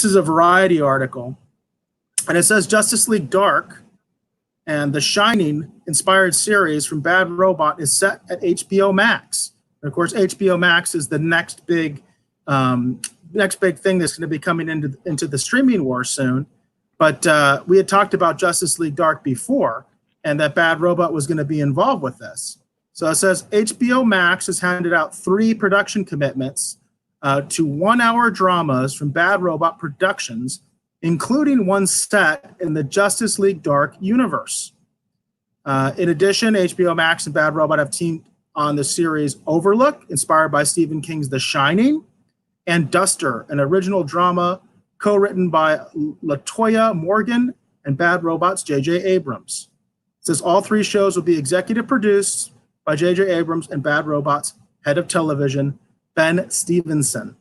is a Variety article, and it says Justice League Dark and the Shining inspired series from Bad Robot is set at HBO Max. And of course, HBO Max is the next big thing that's going to be coming into the streaming war soon. But we had talked about Justice League Dark before, and that Bad Robot was going to be involved with this. So it says HBO Max has handed out 3 production commitments to 1-hour dramas from Bad Robot Productions, including one set in the Justice League Dark universe. In addition, HBO Max and Bad Robot have teamed on the series Overlook, inspired by Stephen King's The Shining, and Duster, an original drama co-written by LaToya Morgan and Bad Robot's J.J. Abrams. It says all 3 shows will be executive produced by J.J. Abrams and Bad Robot's head of television, Ben Stevenson.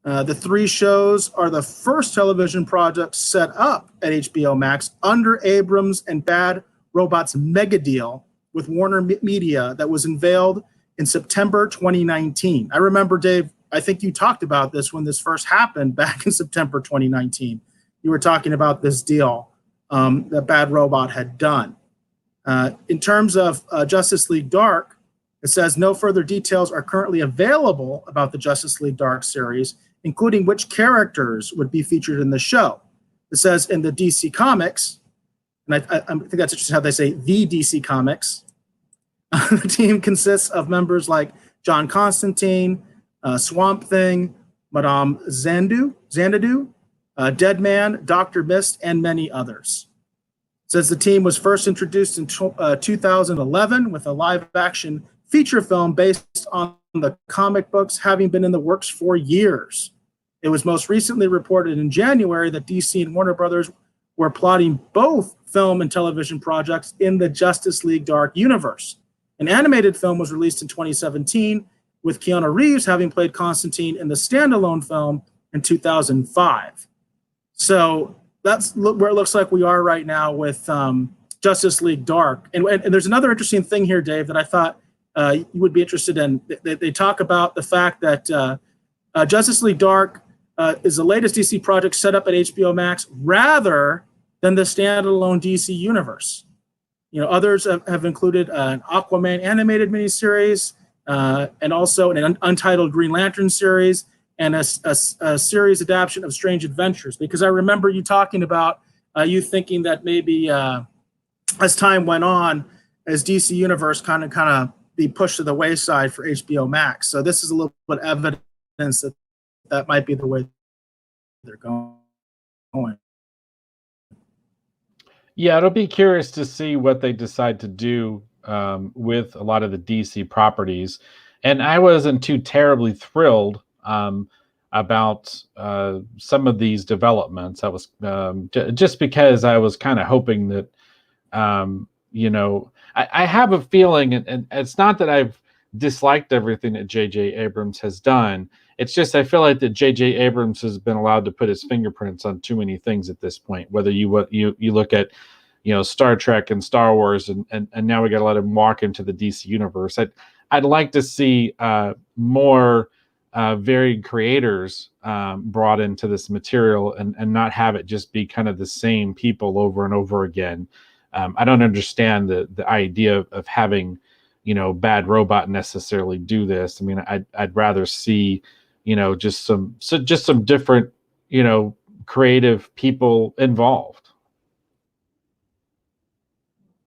The 3 shows are the first television projects set up at HBO Max under Abrams and Bad Robot's mega deal with Warner Media that was unveiled in September 2019. I remember, Dave, I think you talked about this when this first happened back in September 2019. You were talking about this deal that Bad Robot had done. In terms of Justice League Dark, it says no further details are currently available about the Justice League Dark series, including which characters would be featured in the show. It says in the DC Comics, and I think that's interesting how they say the DC Comics, the team consists of members like John Constantine, Swamp Thing, Madame Xanadu, Deadman, Dr. Mist, and many others. It says the team was first introduced in 2011 with a live-action feature film based on the comic books, having been in the works for years. It was most recently reported in January that DC and Warner Brothers were plotting both film and television projects in the Justice League Dark universe. An animated film was released in 2017, with Keanu Reeves having played Constantine in the standalone film in 2005. So that's where it looks like we are right now with Justice League Dark. And there's another interesting thing here, Dave, that I thought you would be interested in. They talk about the fact that Justice League Dark is the latest DC project set up at HBO Max rather than the standalone DC universe. You know, others have included an Aquaman animated miniseries and also an untitled Green Lantern series and a series adaptation of Strange Adventures. Because I remember you talking about you thinking that maybe as time went on, as DC Universe kind of be pushed to the wayside for HBO Max. So this is a little bit evidence that might be the way they're going. Yeah, it'll be curious to see what they decide to do with a lot of the DC properties. And I wasn't too terribly thrilled about some of these developments. I was just because I was kind of hoping that, I have a feeling, and it's not that I've disliked everything that J.J. Abrams has done. It's just I feel like that J.J. Abrams has been allowed to put his fingerprints on too many things at this point. Whether you look at, Star Trek and Star Wars, and now we got to let him walk into the DC universe. I'd like to see more varied creators brought into this material and not have it just be kind of the same people over and over again. I don't understand the idea of having, Bad Robot necessarily do this. I mean, I'd rather see, just some different, creative people involved.